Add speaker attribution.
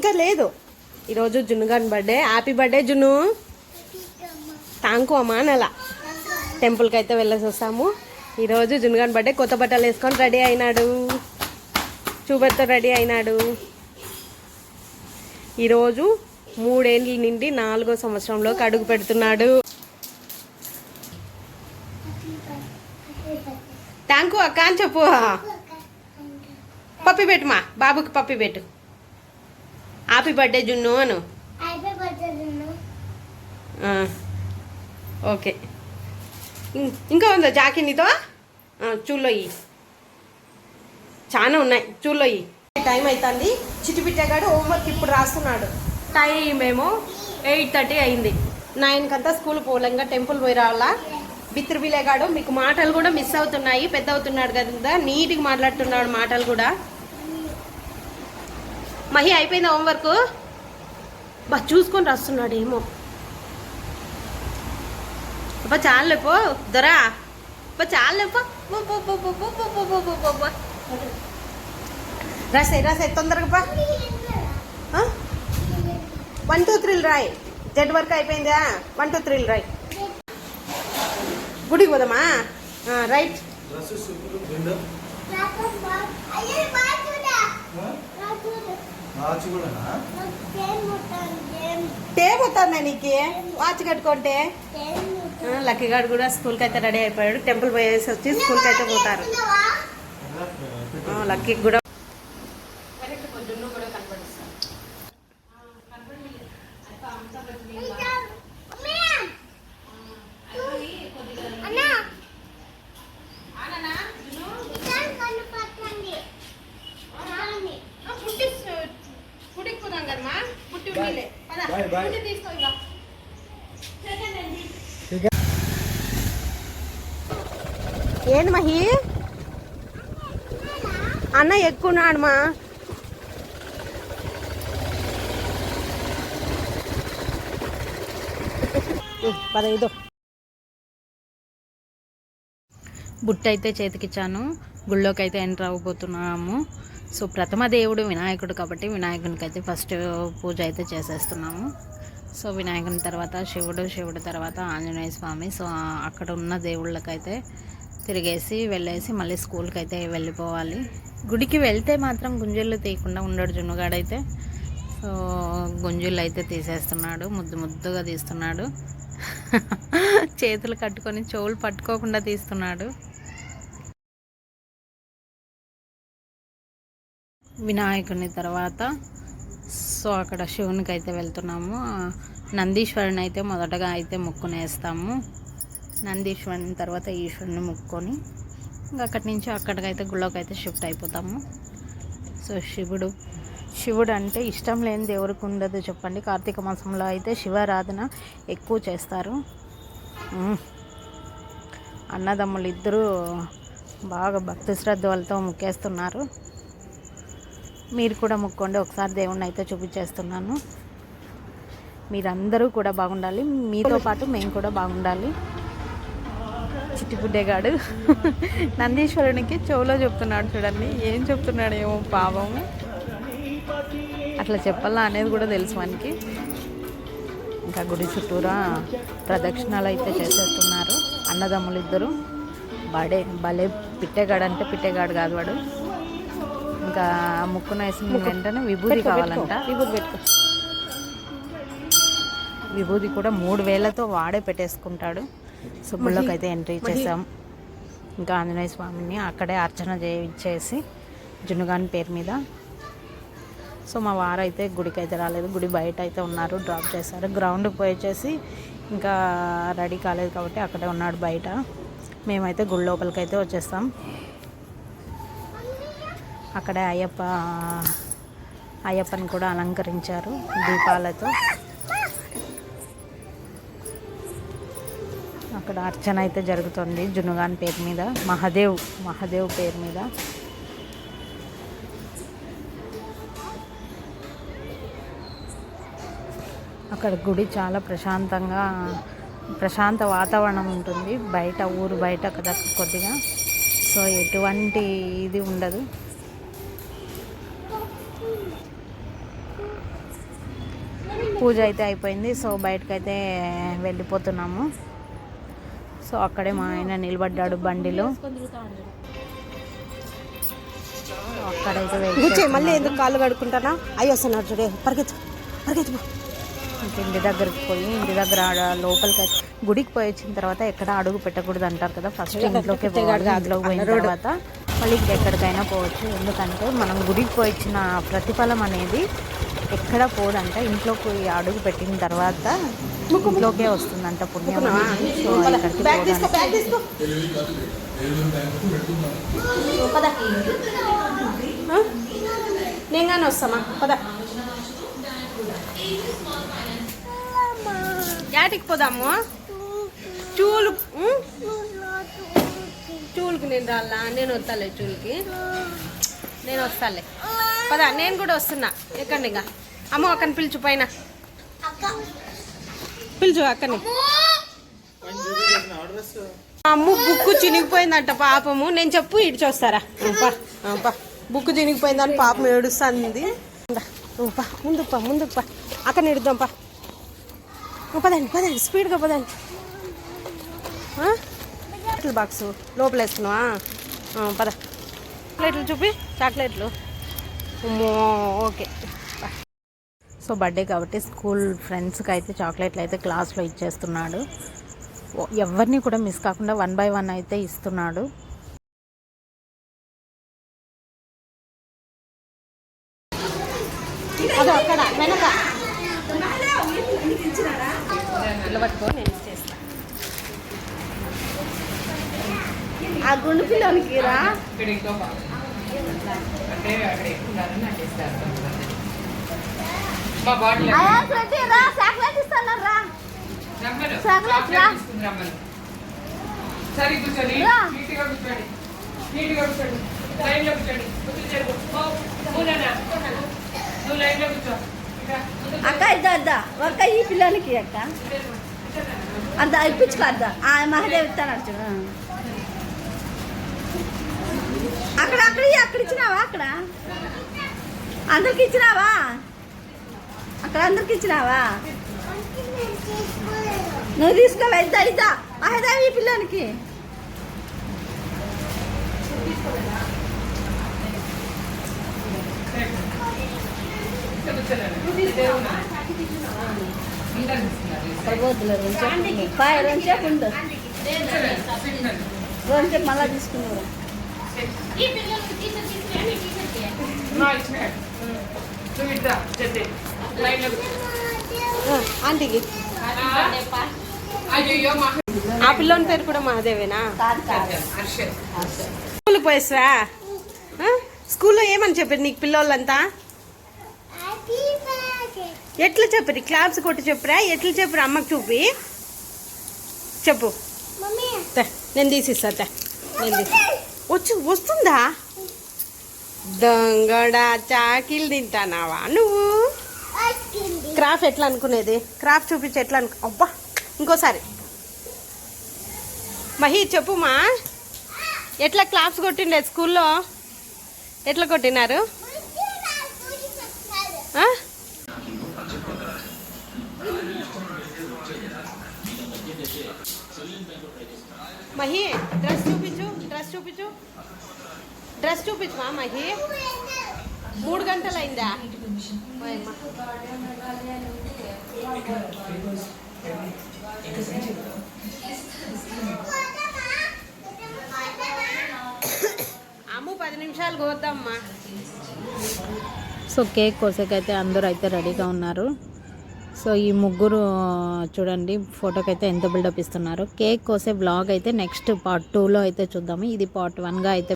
Speaker 1: ఇంకా లేదు. ఈరోజు జున్నుగాని బర్త్డే. హ్యాపీ బర్త్డే జున్ను. థ్యాంక్ యూ అమ్మా నెల టెంపుల్కి అయితే వెళ్ళేసి వస్తాము. ఈరోజు జున్నుగాని బర్త్డే. కొత్త బట్టలు వేసుకొని రెడీ అయినాడు, చూబర్తో రెడీ అయినాడు. ఈరోజు 3 ఏళ్ళ నుండి 4వ సంవత్సరంలోకి అడుగు పెడుతున్నాడు. థ్యాంక్ యూ అక్క అని చెప్పు. పప్పి పెట్టు, మా బాబుకి పప్పి పెట్టు. హ్యాపీ బర్త్డే జున్ను అను. ఓకే. ఇంకా ఉందా జాకీ నీతో? చూల్లో ఇవి చాలా ఉన్నాయి, చూల్లో ఇవి. టైం అవుతుంది. చిటిపిట్టగాడు హోంవర్క్ ఇప్పుడు రాస్తున్నాడు. టైం ఏమో 8:30 అయింది. 9 కంతా స్కూల్ పోలేంగా టెంపుల్ పోయి రావాలా. బిత్రుబిలేగాడు మీకు మాటలు కూడా మిస్ అవుతున్నాయి. పెద్ద అవుతున్నాడు కదా, నీట్గా మాట్లాడుతున్నాడు మాటలు కూడా. మహి అయిపోయింది హోంవర్క్. బా చూసుకొని రాస్తున్నాడు ఏమో. అబ్బా చాలేపో దొరా, అబ్బా చాలేపో. రాసాయి తొందరగా పా. 1 2 3 రాయి. జెడ్ వరకు అయిపోయిందా? 1 2 3 రాయి. గుడికి పోదామా? రైట్. టేప్ వస్తుందా నీకు వాచ్ కట్టుకుంటే? లక్కీ గారు కూడా స్కూల్కి అయితే రెడీ అయిపోయాడు. టెంపుల్ పోయేసి వచ్చి స్కూల్కి అయితే పోతారు. లక్కీ కూడా ఏంది మహి అన్న ఎక్కున్నాడు మా. పదైదు బుట్ట అయితే చేతికిచ్చాను. గుళ్ళోకి అయితే ఎంటర్ అవ్వబోతున్నాము. సో ప్రథమ దేవుడు వినాయకుడు కాబట్టి వినాయకునికి అయితే ఫస్ట్ పూజ అయితే చేసేస్తున్నాము. సో వినాయకుని తర్వాత శివుడు తర్వాత ఆంజనేయ స్వామి. సో అక్కడ ఉన్న దేవుళ్ళకైతే తిరిగేసి వెళ్ళేసి మళ్ళీ స్కూల్కి అయితే వెళ్ళిపోవాలి. గుడికి వెళ్తే మాత్రం గుంజుళ్ళు తీయకుండా ఉండడు జున్నుగాడైతే. సో గుంజుళ్ళు అయితే తీసేస్తున్నాడు, ముద్దుగా తీస్తున్నాడు. చేతులు కట్టుకొని చెవులు పట్టుకోకుండా తీస్తున్నాడు. వినాయకుని తర్వాత సో అక్కడ శివునికి అయితే వెళ్తున్నాము. నందీశ్వరుని అయితే మొదటగా అయితే మొక్కునేస్తాము. నందీశ్వరుని తర్వాత ఈశ్వరుని మొక్కుకొని ఇంకా అక్కడి నుంచి అక్కడికైతే గుళ్ళోకి అయితే షిఫ్ట్ అయిపోతాము. సో శివుడు అంటే ఇష్టం లేని దేవుడికి ఉండదు చెప్పండి. కార్తీక మాసంలో అయితే శివారాధన ఎక్కువ చేస్తారు. అన్నదమ్ములు ఇద్దరూ బాగా భక్తి శ్రద్ధలతో మొక్కేస్తున్నారు. మీరు కూడా మొక్కండి. ఒకసారి దేవుణ్ణి అయితే చూపించేస్తున్నాను. మీరందరూ కూడా బాగుండాలి, మీతో పాటు మేము కూడా బాగుండాలి. చిట్టిబుడ్డేగాడు నందీశ్వరునికి చెవులో చెప్తున్నాడు. చూడండి ఏం చెప్తున్నాడు ఏమో పాపము. అట్లా చెప్పాలా అనేది కూడా తెలుసు మనకి. ఇంకా గుడి చుట్టూరా ప్రదక్షిణాలు అయితే చేసేస్తున్నారు అన్నదమ్ములు ఇద్దరు. భలే పిట్టేగాడు అంటే పిట్టేగాడు కాదు వాడు. ఇంకా ముక్కున వేసిన వెంటనే విభూది కావాలంట. విభూది పెట్టుకో. విభూది కూడా 3 వేలతో వాడే పెట్టేసుకుంటాడు. సుబ్బుల్లోకి అయితే ఎంట్రీ చేసాం. ఇంకా ఆంజనేయ స్వామిని అక్కడే అర్చన చేయించేసి జున్నుగాని పేరు మీద. సో మా వారైతే గుడికి అయితే రాలేదు, గుడి బయట అయితే ఉన్నారు, డ్రాప్ చేశారు. గ్రౌండ్కి పోయేసి ఇంకా రెడీ కాలేదు కాబట్టి అక్కడే ఉన్నాడు బయట. మేమైతే గుడి లోపలికి అయితే వచ్చేస్తాం. అక్కడే అయ్యప్పని కూడా అలంకరించారు దీపాలతో. అక్కడ అర్చన అయితే జరుగుతుంది జున్నుగాని పేరు మీద, మహాదేవ్ పేరు మీద. అక్కడ గుడి చాలా ప్రశాంత వాతావరణం ఉంటుంది. బయట ఊరు బయట కదా కొద్దిగా. సో ఎటువంటి ఇది ఉండదు. పూజ అయితే అయిపోయింది. సో బయటకైతే వెళ్ళిపోతున్నాము. సో అక్కడే మా ఆయన నిలబడ్డాడు బండిలో. అక్కడైతే
Speaker 2: మళ్ళీ ఎందుకు కాళ్ళు కడుక్కుంటానా? అయ్యి వస్తున్నాడు చూడే, పరిగెత్తు పరిగెత్తు.
Speaker 1: ఇంటి దగ్గరికి పోయి ఇంటి దగ్గర లోపలికి గుడికి పోయి వచ్చిన తర్వాత ఎక్కడ అడుగు పెట్టకూడదు అంటారు కదా. ఫస్ట్ ఇంట్లోకి పోవాలి, ఇంట్లోకి పోయిన తర్వాత మళ్ళీ ఎక్కడికైనా పోవచ్చు. ఎందుకంటే మనం గుడికి పోయి వచ్చిన ప్రతిఫలం అనేది ఎక్కడ పోదంట, ఇంట్లోకి అడుగు పెట్టిన తర్వాత ఇంట్లోకే వస్తుందంట పుణ్యం. సో ఎక్కడికి
Speaker 2: నేను కానీ వస్తామా పద. యాటికి పోదాము? చూలుకి నేను రాలా? నేను వస్తాలే చూలుకి, నేను వస్తాలే పద. నేను కూడా వస్తున్నా. ఎక్కండి ఇంకా. అమ్మ అక్కని పిలుచు, పైన పిలుచు అక్కని. అమ్మ బుక్కు చినిగిపోయిందంట పాపము. నేను చెప్పు ఇటు చూస్తారా? బుక్కు చినిగిపోయిందని పాపం ఏడుస్తుంది. ముందుకు పా అక్కడ ఇడుద్దాం పా. పదండి స్పీడ్గా పదండి. బాక్స్ లోపల వేసుకున్నావా? పద. చాక్లెట్లు చూపి, చాక్లెట్లు. ఓకే.
Speaker 1: సో బర్త్డే కాబట్టి స్కూల్ ఫ్రెండ్స్కి అయితే చాక్లెట్లు అయితే క్లాస్లో ఇచ్చేస్తున్నాడు. ఎవరిని కూడా మిస్ కాకుండా 1 by 1 అయితే ఇస్తున్నాడు.
Speaker 2: అక్కడ వెనక నిలబట్టుకో, నేను ఇచ్చేస్తా. ఆ గుండు పిల్లలకి రా. అక్క ఇద్దా ఒక్క ఈ పిల్లలకి అక్క అంత ఇప్పించుకో. అద్దా మహాదేవ్ ఇస్తాను అక్కడ అక్కడ ఇచ్చినావా? అక్కడ అందరికి ఇచ్చినావా? అక్కడ అందరికి ఇచ్చినావా? నువ్వు తీసుకోవా? ఇద్దా మహాదేవ్ ఈ పిల్లలకి. మళ్ళా తీసుకున్నారు. ఆంటీకి ఆ పిల్లోని పేరు కూడా మహాదేవేనా? స్కూల్కి పోయేసా? స్కూల్లో ఏమని చెప్పారు నీకు పిల్లోళ్ళంతా? ఎట్లా చెప్పరు? క్లాప్స్ కొట్టి చెప్పురా? ఎట్లా చెప్పరు? అమ్మకి చూపి చెప్పు. నేను తీసిస్తా. వస్తుందా? దొంగడా చాకిల్ తింటానావా నువ్వు? క్రాఫ్ట్ ఎట్లా అనుకునేది? క్రాఫ్ట్ చూపించి ఎట్లా అబ్బా ఇంకోసారి మహి చెప్పుమా. ఎట్లా క్లాప్స్ కొట్టిండే స్కూల్లో? ఎట్లా కొట్టినారు? మహి డ్రెస్ చూపించుమా మహి. 3 గంటలు అయిందా? అమ్ము 10 నిమిషాలు కోద్దామ్మా.
Speaker 1: సో కేక్ కోసేకైతే అందరూ అయితే రెడీగా ఉన్నారు. సో ఈ ముగ్గురు చూడండి ఫోటోకి అయితే ఎంత బిల్డప్ ఇస్తున్నారు. కేక్ కోసే బ్లాగ్ అయితే నెక్స్ట్ part 2లో అయితే చూద్దాము. ఇది part 1గా అయితే